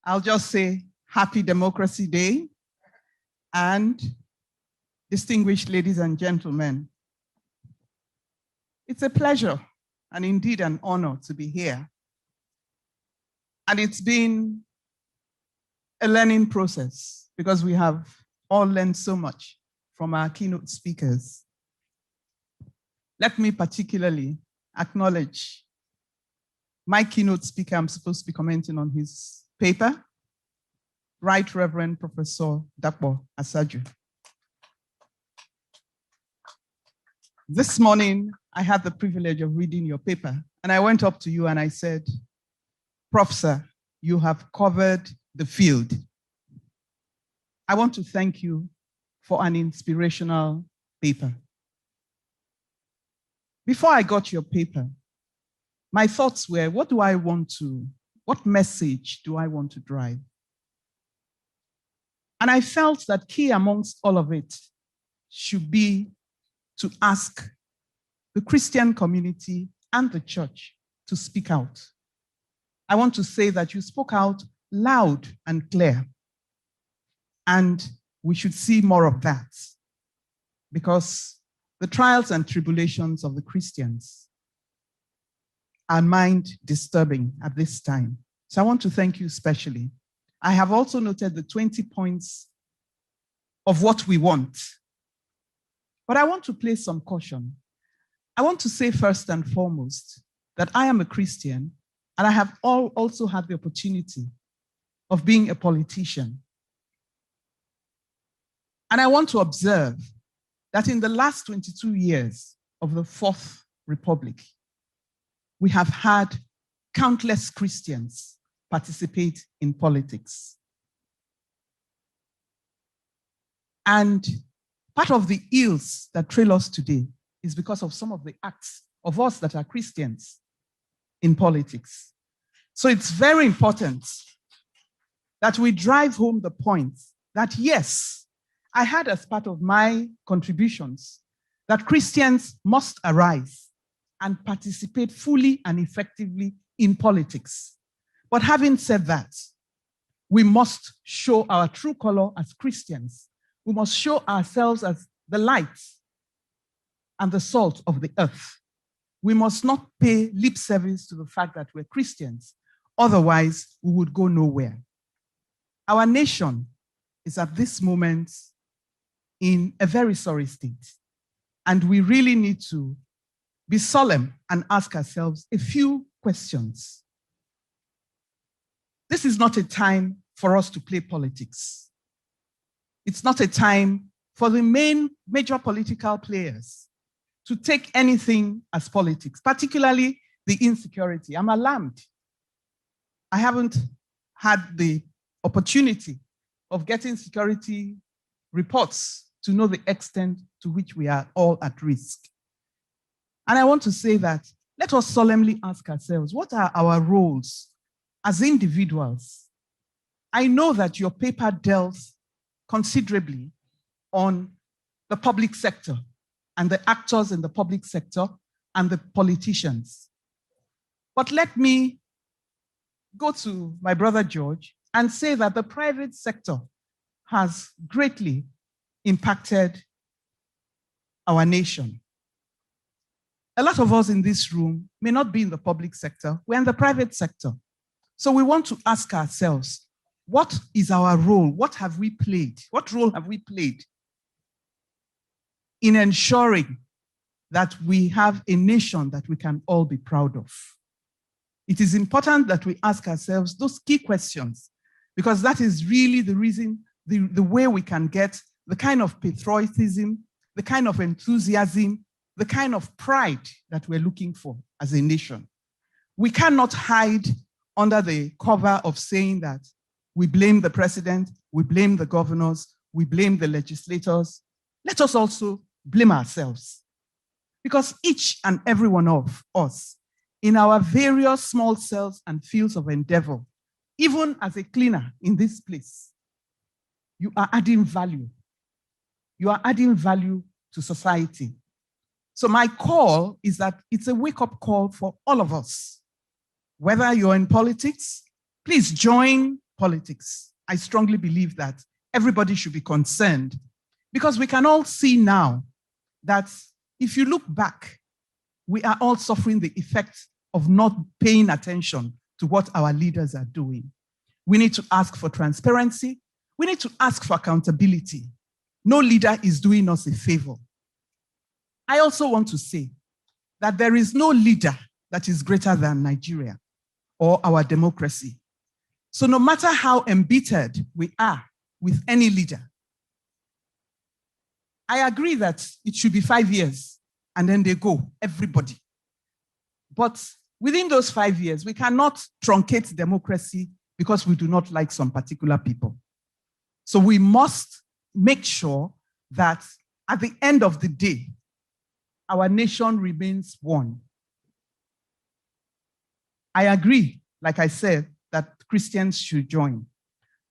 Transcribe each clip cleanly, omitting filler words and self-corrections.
I'll just say Happy Democracy Day, and distinguished ladies and gentlemen, it's a pleasure and indeed an honor to be here. And it's been a learning process because we have all learned so much from our keynote speakers. Let me particularly acknowledge my keynote speaker. I'm supposed to be commenting on his paper, Right Reverend Professor Dame Aleruchi. This morning, I had the privilege of reading your paper, and I went up to you and I said, Professor, you have covered the field. I want to thank you for an inspirational paper. Before I got your paper, my thoughts were, what message do I want to drive? And I felt that key amongst all of it should be to ask the Christian community and the church to speak out. I want to say that you spoke out loud and clear, and we should see more of that, because the trials and tribulations of the Christians are mind-disturbing at this time. So I want to thank you especially. I have also noted the 20 points of what we want. But I want to place some caution. I want to say first and foremost that I am a Christian, and I have also had the opportunity of being a politician. And I want to observe that in the last 22 years of the Fourth Republic, we have had countless Christians participate in politics. And part of the ills that trail us today is because of some of the acts of us that are Christians in politics. So it's very important that we drive home the point that, yes, I had as part of my contributions that Christians must arise and participate fully and effectively in politics. But having said that, we must show our true color as Christians. We must show ourselves as the light and the salt of the earth. We must not pay lip service to the fact that we're Christians. Otherwise, we would go nowhere. Our nation is at this moment in a very sorry state. And we really need to be solemn and ask ourselves a few questions. This is not a time for us to play politics. It's not a time for the major political players to take anything as politics, particularly the insecurity. I'm alarmed. I haven't had the opportunity of getting security reports to know the extent to which we are all at risk. And I want to say that let us solemnly ask ourselves, what are our roles as individuals? I know that your paper dealt considerably on the public sector and the actors in the public sector and the politicians. But let me go to my brother George and say that the private sector has greatly impacted our nation. A lot of us in this room may not be in the public sector, we're in the private sector. So we want to ask ourselves, what is our role? What have we played? What role have we played in ensuring that we have a nation that we can all be proud of? It is important that we ask ourselves those key questions, because that is really the reason, the way we can get the kind of patriotism, the kind of enthusiasm, the kind of pride that we're looking for as a nation. We cannot hide under the cover of saying that we blame the president, we blame the governors, we blame the legislators. Let us also blame ourselves, because each and every one of us in our various small cells and fields of endeavor, even as a cleaner in this place, you are adding value. You are adding value to society. So my call is that it's a wake-up call for all of us. Whether you're in politics, please join politics. I strongly believe that everybody should be concerned, because we can all see now that if you look back, we are all suffering the effects of not paying attention to what our leaders are doing. We need to ask for transparency. We need to ask for accountability. No leader is doing us a favor. I also want to say that there is no leader that is greater than Nigeria or our democracy. So no matter how embittered we are with any leader, I agree that it should be 5 years and then they go, everybody. But within those 5 years, we cannot truncate democracy because we do not like some particular people. So we must make sure that at the end of the day, our nation remains one. I agree, like I said, that Christians should join.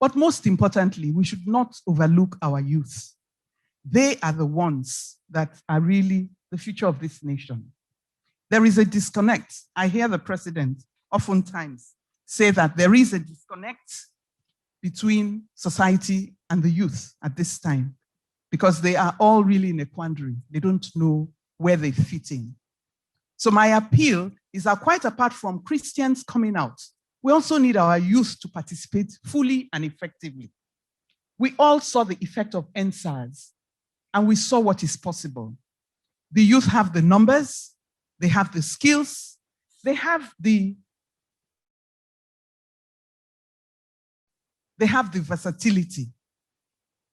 But most importantly, we should not overlook our youth. They are the ones that are really the future of this nation. There is a disconnect. I hear the president oftentimes say that there is a disconnect between society and the youth at this time, because they are all really in a quandary. They don't know where they fit in. So my appeal is that quite apart from Christians coming out, we also need our youth to participate fully and effectively. We all saw the effect of NSAS, and we saw what is possible. The youth have the numbers, they have the skills, they have the versatility.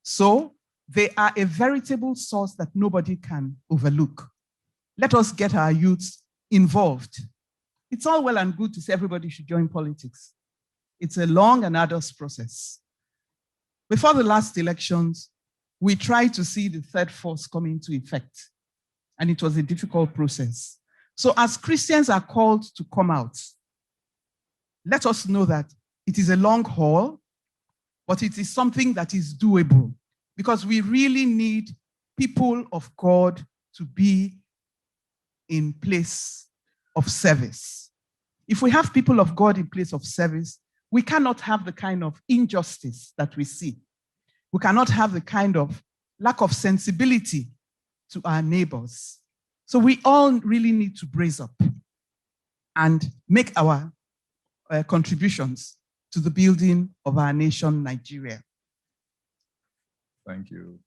So they are a veritable source that nobody can overlook. Let us get our youths involved. It's all well and good to say everybody should join politics. It's a long and arduous process. Before the last elections, we tried to see the third force come into effect, and it was a difficult process. So as Christians are called to come out, let us know that it is a long haul, but it is something that is doable, because we really need people of God to be in place of service. If we have people of God in place of service, we cannot have the kind of injustice that we see. We cannot have the kind of lack of sensibility to our neighbors. So we all really need to brace up and make our contributions to the building of our nation, Nigeria. Thank you.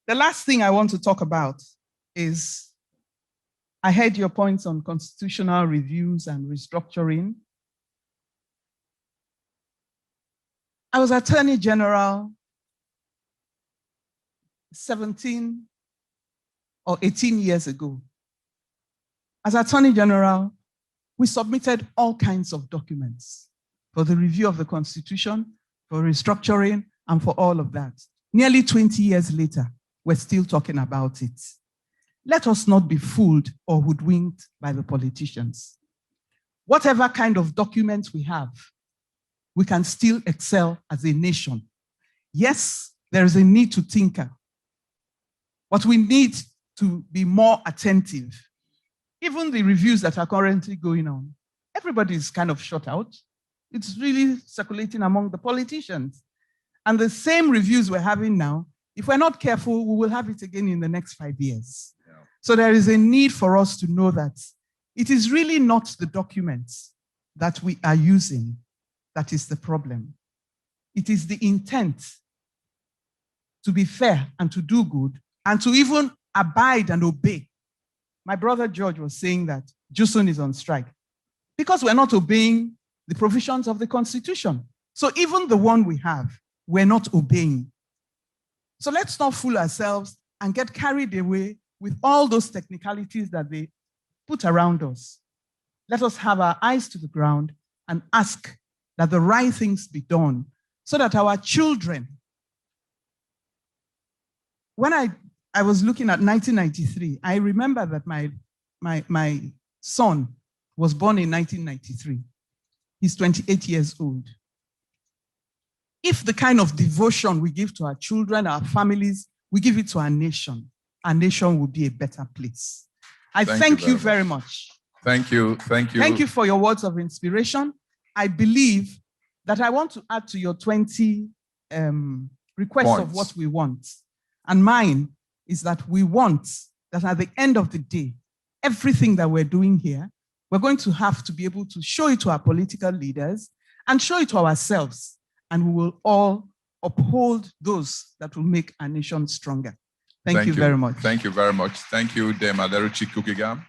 The last thing I want to talk about is, I heard your points on constitutional reviews and restructuring. I was Attorney General 17 or 18 years ago. As Attorney General, we submitted all kinds of documents for the review of the Constitution, for restructuring, and for all of that. Nearly 20 years later, we're still talking about it. Let us not be fooled or hoodwinked by the politicians. Whatever kind of documents we have, we can still excel as a nation. Yes, there is a need to tinker, but we need to be more attentive. Even the reviews that are currently going on, everybody is kind of shut out. It's really circulating among the politicians. And the same reviews we're having now, if we're not careful, we will have it again in the next 5 years. Yeah. So there is a need for us to know that it is really not the documents that we are using that is the problem. It is the intent to be fair and to do good and to even abide and obey. My brother George was saying that Jusun is on strike because we're not obeying the provisions of the Constitution. So even the one we have, we're not obeying. So let's not fool ourselves and get carried away with all those technicalities that they put around us. Let us have our eyes to the ground and ask that the right things be done so that our children, when I was looking at 1993, I remember that my son was born in 1993. He's 28 years old. If the kind of devotion we give to our children, our families, we give it to our nation will be a better place. I thank you very much. Thank you. Thank you. Thank you for your words of inspiration. I believe that I want to add to your 20 requests of what we want. And mine is that we want that at the end of the day, everything that we're doing here, we're going to have to be able to show it to our political leaders and show it to ourselves. And we will all uphold those that will make our nation stronger. Thank you very much. Thank you very much. Thank you, Dame Aleruchi Cookey-Gam.